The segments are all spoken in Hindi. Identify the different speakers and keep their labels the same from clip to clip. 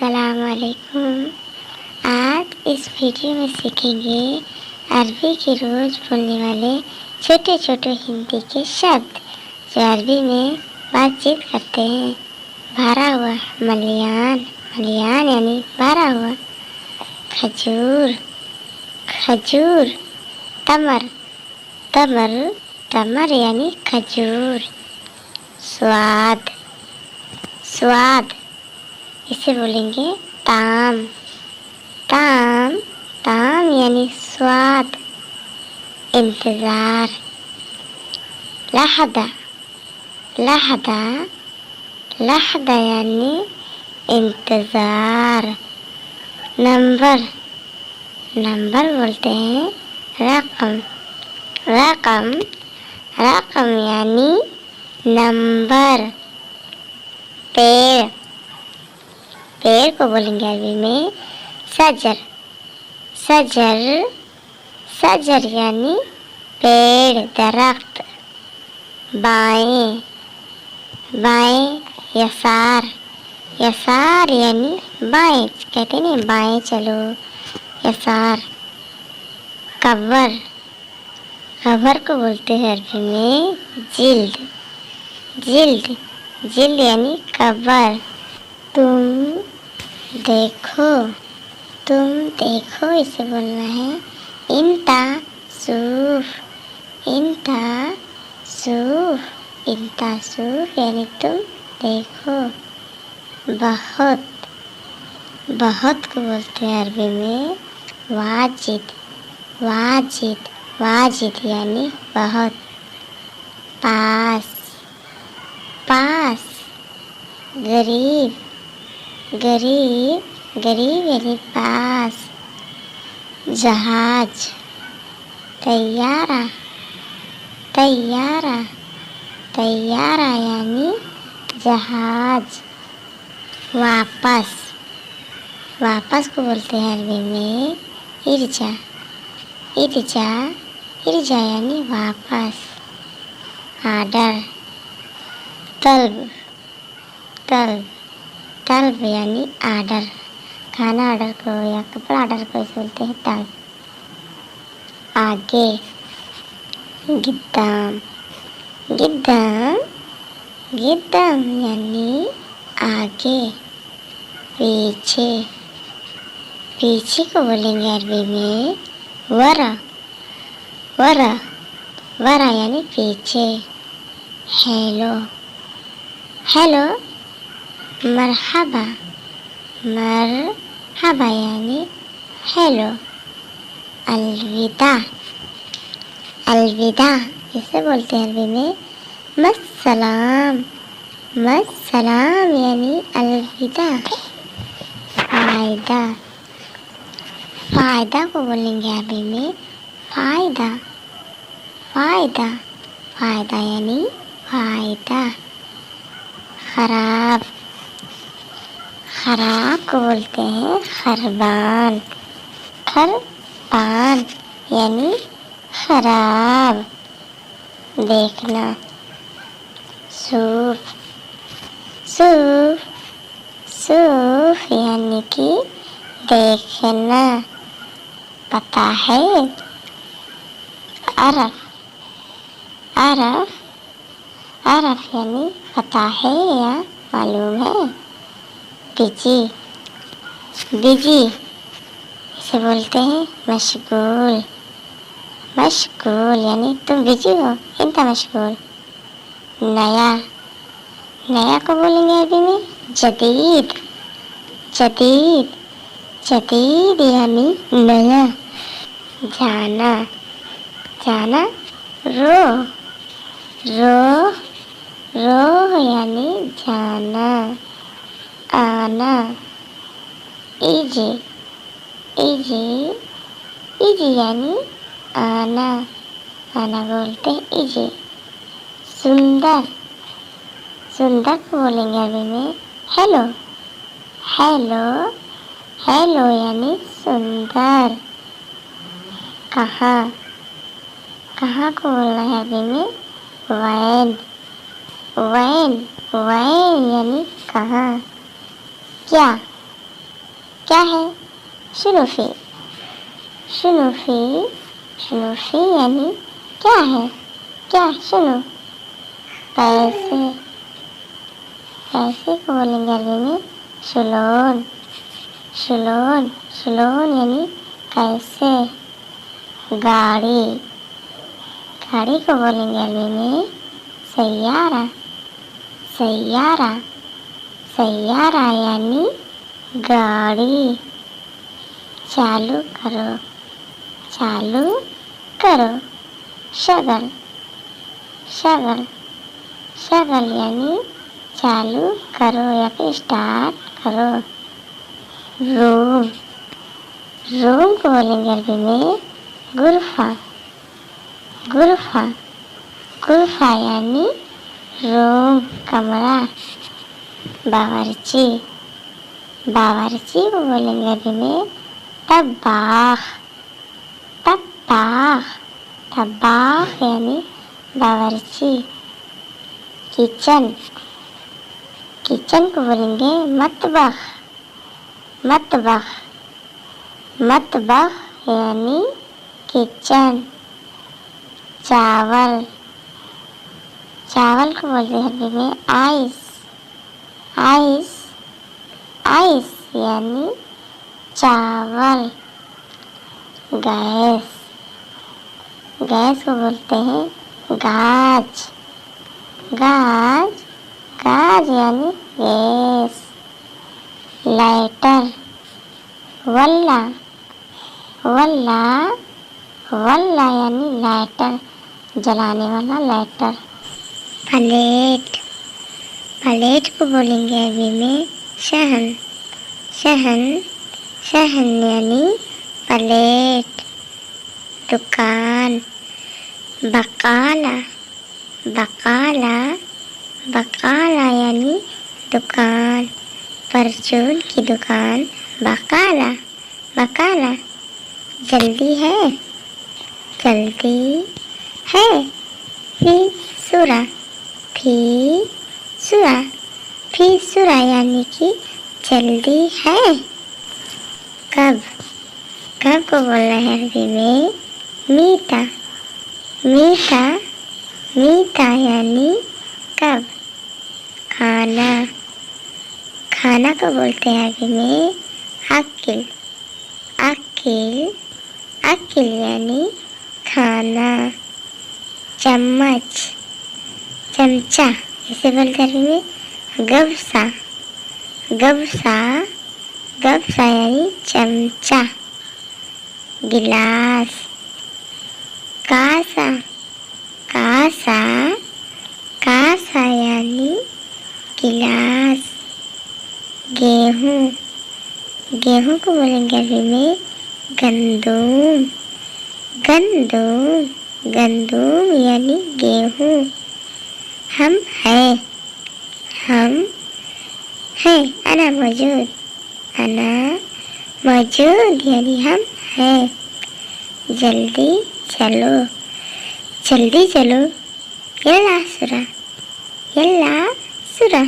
Speaker 1: अस्सलाम वालेकुम। आज इस वीडियो में सीखेंगे अरबी के रोज़ बोलने वाले छोटे छोटे हिंदी के शब्द जो अरबी में बातचीत करते हैं। भरा हुआ मलियान, मलियान यानी भरा हुआ। खजूर, खजूर। तमर, तमर, तमर यानी खजूर। स्वाद, स्वाद, इसे बोलेंगे ताम, ताम, ताम यानी स्वाद। इंतज़ार, लहदा, लहदा, लहदा यानी इंतज़ार। नंबर, नंबर बोलते हैं रकम, रकम, रकम यानी नंबर। पेड़, पेड़ को बोलेंगे अरबी में सजर, सजर, सजर यानी पेड़, दरख्त। बाएं, बाएं, यसार, यसार यानी बाएं, कहते नहीं बाएं चलो, यसार। कब्र, कब्र को बोलते हैं अरबी में जिल्द, जिल्द, जिल्द यानी कब्र। तुम देखो, तुम देखो, इसे बोलना है इंता सूफ, इंता सूफ, इंता सूफ यानी तुम देखो। बहुत, बहुत को बोलते हैं अरबी में वाजिद, वाजिद, वाजिद यानी बहुत। पास, पास, गरीब, गरीब, गरीब यानी पास। जहाज, तैयारा, तैयारा, तैयारा यानी जहाज। वापस, वापस को बोलते हैं अरबी में इर्जा, इर्जा, इर्जा यानी वापस। आर्डर, तलब, तलब, तलब यानी आर्डर। खाना ऑर्डर को या कपड़ा ऑर्डर को इसे बोलते हैं तलब। आगे, गिद्दाम, गिद्दाम, गिद्दाम यानी आगे। पीछे, पीछे को बोलेंगे अरबी में वरा, वरा, वरा यानी पीछे। हेलो, हेलो, मरहबा, मरहबा यानी हेलो। अलविदा, अलविदा, इसे बोलते हैं अरबी में मस्सलाम, मस्सलाम यानी अलविदा। फायदा, फायदा को बोलेंगे अरबी में फायदा, फायदा, फायदा यानी फायदा। खराब, खराब को बोलते हैं खरबान, खरबान यानी खराब। देखना, सूफ, सूफ, सूफ यानी कि देखना। पता है, अरफ, अरफ, अरफ यानी पता है या मालूम है। बिजी, बिजी, इसे बोलते हैं मशगूल, मशगूल यानी तुम बिजी हो, इंता मशगूल। नया, नया को बोलेंगे अरबी में जदीद, जदीद, जदीद यानी नया। जाना, जाना, रो, रो, रो यानी जाना। आना, इजी, इजी, इजी यानी आना, आना बोलते हैं इजी। सुंदर, सुंदर को बोलेंगे अरबी में हेलो, हेलो, हेलो यानी सुंदर। कहाँ, कहाँ को बोलना है अरबी में वैन, वैन, वैन यानी कहाँ। क्या, क्या है? शुनूफी। शुनूफी, शुनूफी यानी क्या है? क्या? सुनो। पैसे। पैसे को बोलेंगे अरबी में शुलोन। शुलोन, शुलोन यानी पैसे। गाड़ी। गाड़ी को बोलेंगे अरबी में सैयारा। सैयारा, सैयारा यानी गाड़ी। चालू करो। चालू करो। शगल। शगल, शगल यानी चालू करो या फिर स्टार्ट करो। रूम। रूम को बोलेंगे अरबी में गुरफा। गुरफा, गुरफा यानी रूम, कमरा। बावर्ची। बावर्ची को बोलेंगे अरबी में तब्बाख। तब्बाख, तब्बाख यानी बावर्ची। किचन। किचन को बोलेंगे मतबख। मतबख, मतबख यानी किचन। चावल। चावल को बोलते हैं अरबी में आइस। आइस, आइस यानी चावल। गैस। गैस को बोलते हैं गाज। गाज, गाज यानी गैस। लाइटर। वल्ला। वल्ला, वल्ला यानी लाइटर, जलाने वाला लाइटर। प्लेट। प्लेट को बोलेंगे अरबी में शहन। शहन, शहन यानी प्लेट। दुकान। बकाला। बकाला, बकाला यानी दुकान। परचून की दुकान बकाला। बकाला। जल्दी है। जल्दी है। फिसुरा। फिसुरा, फिसुरा यानी कि जल्दी है। कब। कब को बोलना है अरबी में मीठा। मीठा, मीठा यानी कब। खाना। खाना को बोलते हैं अरबी में अकिल। अकिल, अकिल यानी खाना। चम्मच। चमचा इसे बोलते हैं अरबी में गबसा। गबसा, गबसा यानी चमचा। गिलास। कासा। कासा, कासा यानी गिलास। गेहूँ। गेहूँ को बोलेंगे अरबी में गंदुम। गंदुम, गंदुम यानी गेहूँ। हम हैं। हम हैं, अना मौजूद। अना मौजूद यानी हम हैं। जल्दी चलो। जल्दी चलो। यल्ला सुरा। यल्ला सुरा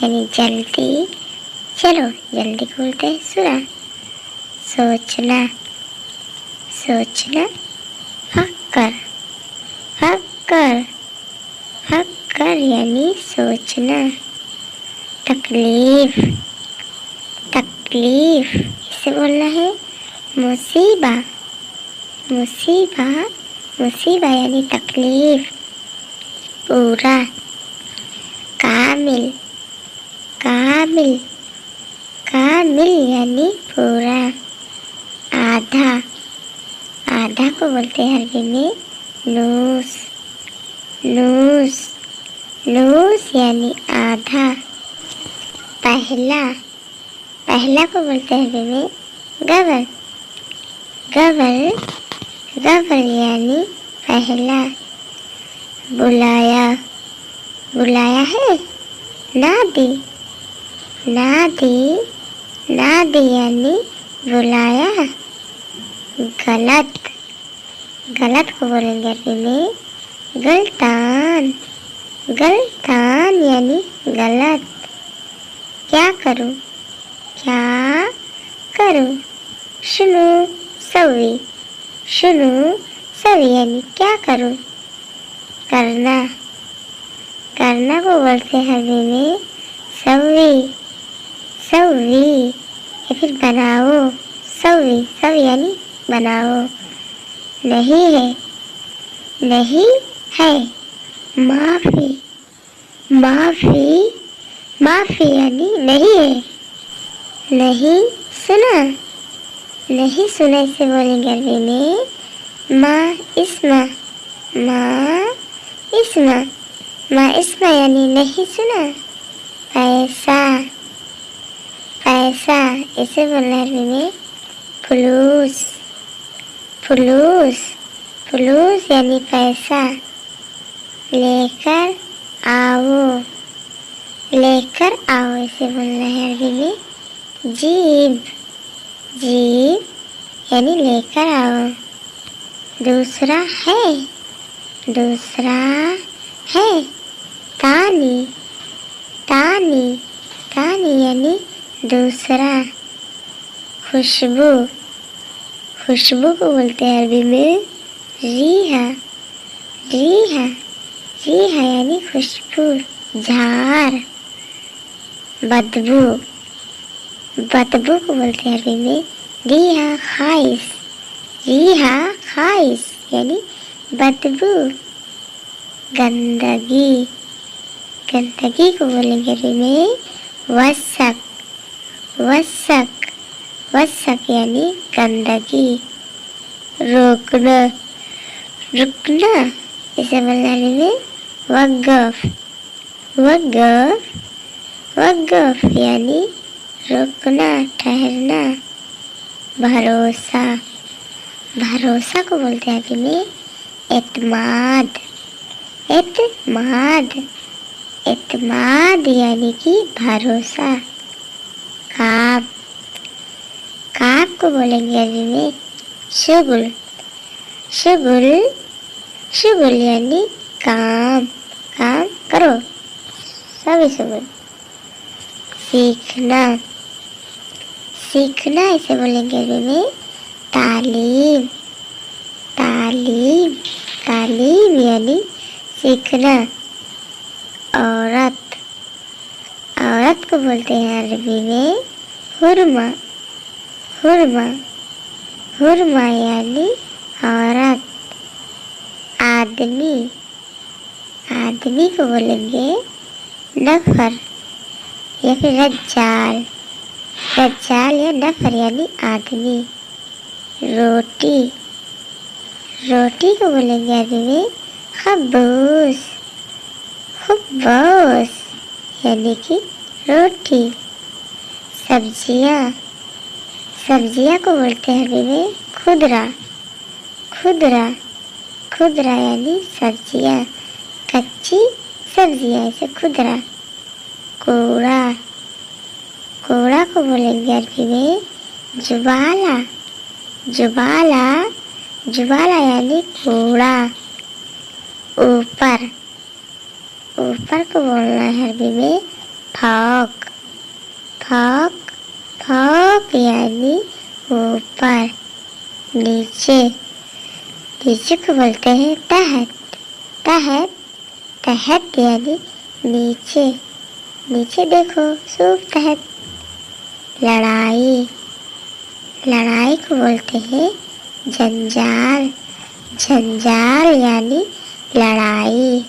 Speaker 1: यानी जल्दी चलो। जल्दी बोलते हैं सुरा। सोचना। सोचना। फक्कर। फक्कर, फक्कर यानी सोचना। तकलीफ। तकलीफ इसे बोलना है मुसीबा। मुसीबा, मुसीबा यानी तकलीफ। पूरा। कामिल। कामिल, कामिल यानी पूरा। आधा। आधा को बोलते हैं अरबी में नूस। नूस, नूस यानी आधा। पहला। पहला को बोलते हैं अरबी में गबर। गबर, गबर यानी पहला। बुलाया। बुलाया है नादी। नादी, नादी यानी बुलाया। गलत। गलत को बोलेंगे अरबी में गलतान। गलतान यानी गलत। क्या करूं। क्या करूं? सुनो सवी, सुनो सवी यानी क्या करूं? करना, करना को बोलते हैं अरबी में सवी, सवी। या फिर बनाओ, सवी, सवी यानी बनाओ। नहीं है, नहीं है, माफी, माफी, माफी यानी नहीं है। नहीं सुना, नहीं सुना इसे बोलेंगे अरबी में माँ इस्मा, माँ इस्मा, माँ इस्मा यानी नहीं सुना। पैसा, पैसा इसे बोलना अरबी में फुलूस, फुलूस, फुलूस यानी पैसा। लेकर आओ, लेकर आओ इसे बोलना है अरबी में जीब, जीब यानी लेकर आओ। दूसरा है, दूसरा है, तानी, तानी, तानी यानी दूसरा। खुशबू, खुशबू को बोलते हैं अरबी में रीहा, रीहा, रीहा यानी खुशबू। झार, बदबू, बदबू को बोलते हैं अरबी में रीहा खाइस, रीहा खाइस यानी बदबू। गंदगी, गंदगी को बोलेंगे अरबी में वसक, वसक, वसक यानी गंदगी। रोकना, रुकना इसे बोलना अरबी में वक़्फ़, वक़्फ़, वक़्फ़ यानी रुकना, ठहरना। भरोसा, भरोसा को बोलते हैं अरबी में एतमाद, एतमाद, एतमाद यानी कि भरोसा। काब, काब को बोलेंगे अरबी में शुगुल, शुगुल, शुगुल यानी काम, काम करो, सभी शुगुल। सीखना, सीखना इसे बोलेंगे अरबी में तालीम, तालीम, तालीम यानी सीखना। औरत, औरत को बोलते हैं अरबी में हुरमा, हुरमा, हुरमा यानी औरत। आदमी, आदमी को बोलेंगे नफर या फिर रज्जाल, रज्जाल या नफर यानी आदमी। रोटी, रोटी को बोलेंगे अरबी में खब्बूस, खब्बूस यानी कि रोटी। सब्जियाँ, सब्जियाँ को बोलते हैं अरबी में खुदरा, खुदरा, खुदरा यानी सब्जियाँ, कच्ची सब्जियाँ इसे खुदरा। कूड़ा, कूड़ा को बोलेंगे अरबी में जुबाला, जुबाला, जुबाला यानी कूड़ा। ऊपर, ऊपर को बोलना है अरबी में फौक, फौक, फौक यानी ऊपर। नीचे, नीचे को बोलते हैं तहत, तहत, तहत यानी नीचे, नीचे देखो सूप तहत। लड़ाई, लड़ाई को बोलते हैं जंजाल, जंजाल यानी लड़ाई।